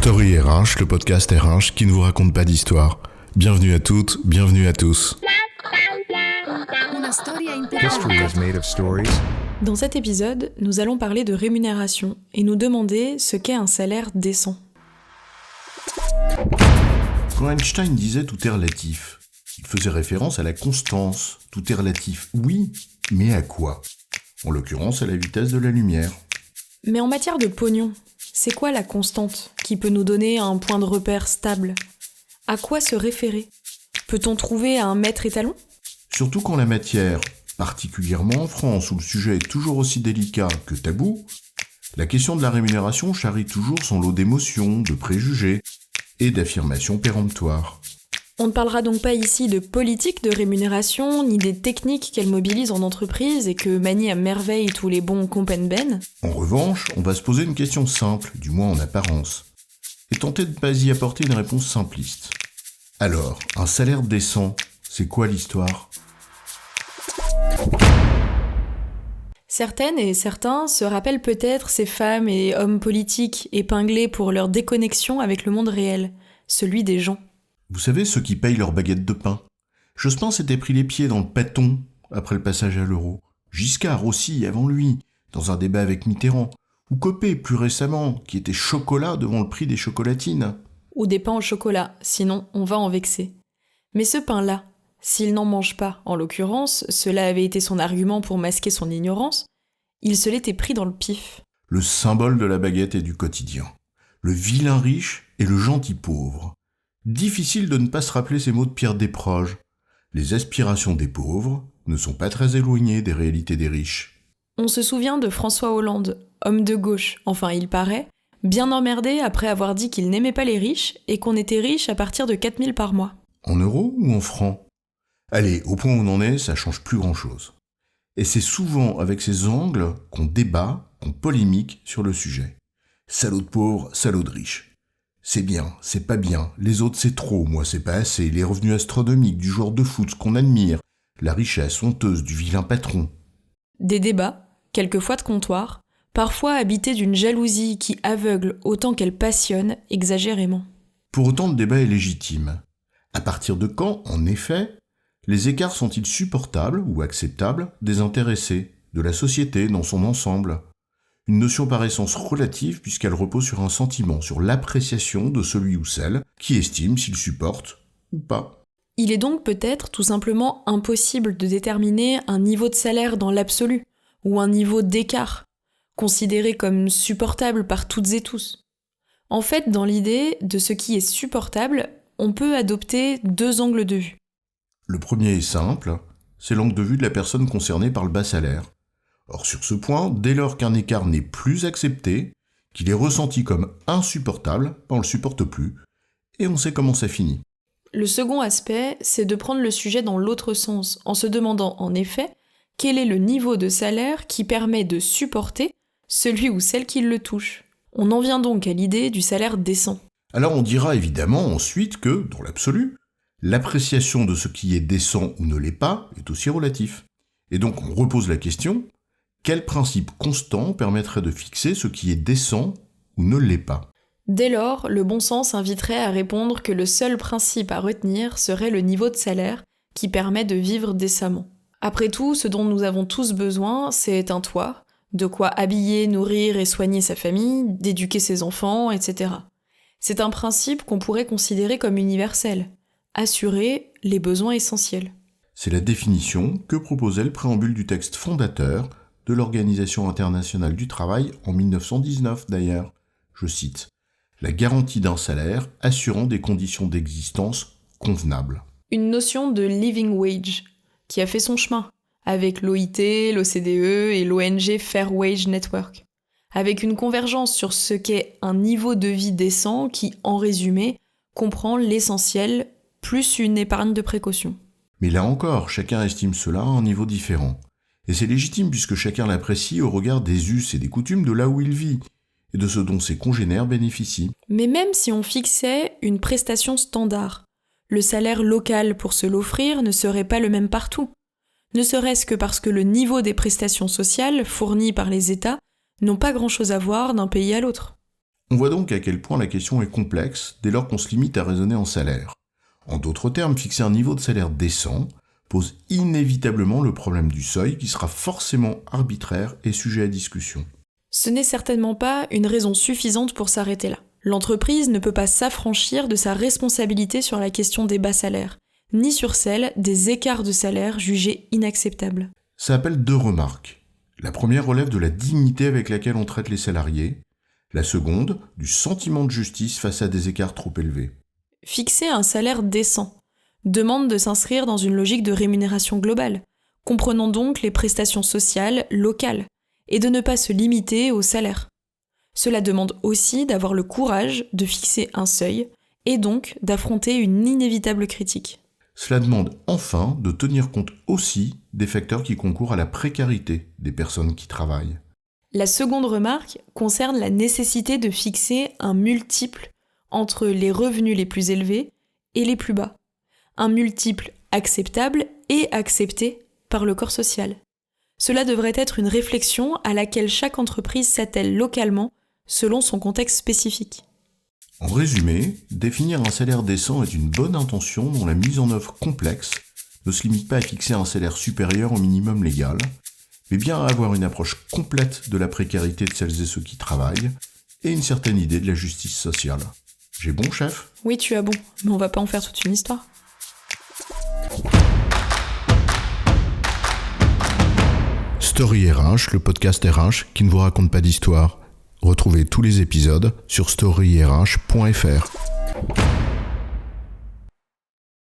Story RH, le podcast RH qui ne vous raconte pas d'histoire. Bienvenue à toutes, bienvenue à tous. History is made of stories. Dans cet épisode, nous allons parler de rémunération et nous demander ce qu'est un salaire décent. Quand Einstein disait tout est relatif, il faisait référence à la constance. Tout est relatif, oui, mais à quoi ? En l'occurrence, à la vitesse de la lumière. Mais en matière de pognon, c'est quoi la constante qui peut nous donner un point de repère stable ? À quoi se référer ? Peut-on trouver un maître étalon ? Surtout quand la matière, particulièrement en France où le sujet est toujours aussi délicat que tabou, la question de la rémunération charrie toujours son lot d'émotions, de préjugés et d'affirmations péremptoires. On ne parlera donc pas ici de politique de rémunération, ni des techniques qu'elle mobilise en entreprise et que manient à merveille tous les bons compen-ben. En revanche, on va se poser une question simple, du moins en apparence, et tenter de ne pas y apporter une réponse simpliste. Alors, un salaire décent, c'est quoi l'histoire ? Certaines et certains se rappellent peut-être ces femmes et hommes politiques épinglés pour leur déconnexion avec le monde réel, celui des gens. Vous savez, ceux qui payent leur baguette de pain. Jospin s'était pris les pieds dans le pâton après le passage à l'euro. Giscard aussi, avant lui, dans un débat avec Mitterrand. Ou Copé, plus récemment, qui était chocolat devant le prix des chocolatines. Ou des pains au chocolat, sinon on va en vexer. Mais ce pain-là, s'il n'en mange pas, en l'occurrence, cela avait été son argument pour masquer son ignorance, il se l'était pris dans le pif. Le symbole de la baguette et du quotidien. Le vilain riche et le gentil pauvre. Difficile de ne pas se rappeler ces mots de Pierre Desproges. Les aspirations des pauvres ne sont pas très éloignées des réalités des riches. On se souvient de François Hollande, homme de gauche, enfin il paraît, bien emmerdé après avoir dit qu'il n'aimait pas les riches et qu'on était riche à partir de 4 000 par mois. En euros ou en francs ? Allez, au point où on en est, ça change plus grand-chose. Et c'est souvent avec ces angles qu'on débat, qu'on polémique sur le sujet. Salaud de pauvre, salaud de riche. C'est bien, c'est pas bien, les autres c'est trop, moi c'est pas assez, les revenus astronomiques du joueur de foot, ce qu'on admire, la richesse honteuse du vilain patron. Des débats, quelquefois de comptoir, parfois habités d'une jalousie qui aveugle autant qu'elle passionne exagérément. Pour autant, le débat est légitime. À partir de quand, en effet, les écarts sont-ils supportables ou acceptables des intéressés, de la société dans son ensemble ? Une notion par essence relative puisqu'elle repose sur un sentiment, sur l'appréciation de celui ou celle qui estime s'il supporte ou pas. Il est donc peut-être tout simplement impossible de déterminer un niveau de salaire dans l'absolu, ou un niveau d'écart, considéré comme supportable par toutes et tous. En fait, dans l'idée de ce qui est supportable, on peut adopter deux angles de vue. Le premier est simple, c'est l'angle de vue de la personne concernée par le bas salaire. Or sur ce point, dès lors qu'un écart n'est plus accepté, qu'il est ressenti comme insupportable, on ne le supporte plus, et on sait comment ça finit. Le second aspect, c'est de prendre le sujet dans l'autre sens, en se demandant en effet quel est le niveau de salaire qui permet de supporter celui ou celle qui le touche. On en vient donc à l'idée du salaire décent. Alors on dira évidemment ensuite que, dans l'absolu, l'appréciation de ce qui est décent ou ne l'est pas est aussi relatif. Et donc on repose la question, quel principe constant permettrait de fixer ce qui est décent ou ne l'est pas ? Dès lors, le bon sens inviterait à répondre que le seul principe à retenir serait le niveau de salaire qui permet de vivre décemment. Après tout, ce dont nous avons tous besoin, c'est un toit, de quoi habiller, nourrir et soigner sa famille, d'éduquer ses enfants, etc. C'est un principe qu'on pourrait considérer comme universel, assurer les besoins essentiels. C'est la définition que proposait le préambule du texte fondateur de l'Organisation internationale du travail en 1919 d'ailleurs. Je cite « La garantie d'un salaire assurant des conditions d'existence convenables ». Une notion de living wage qui a fait son chemin avec l'OIT, l'OCDE et l'ONG Fair Wage Network, avec une convergence sur ce qu'est un niveau de vie décent qui, en résumé, comprend l'essentiel plus une épargne de précaution. Mais là encore, chacun estime cela à un niveau différent. Et c'est légitime puisque chacun l'apprécie au regard des us et des coutumes de là où il vit, et de ce dont ses congénères bénéficient. Mais même si on fixait une prestation standard, le salaire local pour se l'offrir ne serait pas le même partout. Ne serait-ce que parce que le niveau des prestations sociales fournies par les États n'ont pas grand-chose à voir d'un pays à l'autre. On voit donc à quel point la question est complexe dès lors qu'on se limite à raisonner en salaire. En d'autres termes, fixer un niveau de salaire décent pose inévitablement le problème du seuil qui sera forcément arbitraire et sujet à discussion. Ce n'est certainement pas une raison suffisante pour s'arrêter là. L'entreprise ne peut pas s'affranchir de sa responsabilité sur la question des bas salaires, ni sur celle des écarts de salaire jugés inacceptables. Ça appelle 2 remarques. La première relève de la dignité avec laquelle on traite les salariés, la seconde, du sentiment de justice face à des écarts trop élevés. Fixer un salaire décent demande de s'inscrire dans une logique de rémunération globale, comprenant donc les prestations sociales locales, et de ne pas se limiter au salaire. Cela demande aussi d'avoir le courage de fixer un seuil, et donc d'affronter une inévitable critique. Cela demande enfin de tenir compte aussi des facteurs qui concourent à la précarité des personnes qui travaillent. La seconde remarque concerne la nécessité de fixer un multiple entre les revenus les plus élevés et les plus bas. Un multiple acceptable et accepté par le corps social. Cela devrait être une réflexion à laquelle chaque entreprise s'attelle localement selon son contexte spécifique. En résumé, définir un salaire décent est une bonne intention dont la mise en œuvre complexe ne se limite pas à fixer un salaire supérieur au minimum légal, mais bien à avoir une approche complète de la précarité de celles et ceux qui travaillent et une certaine idée de la justice sociale. J'ai bon, chef ? Oui, tu as bon, mais on va pas en faire toute une histoire. Story RH, le podcast RH qui ne vous raconte pas d'histoire. Retrouvez tous les épisodes sur storyrh.fr.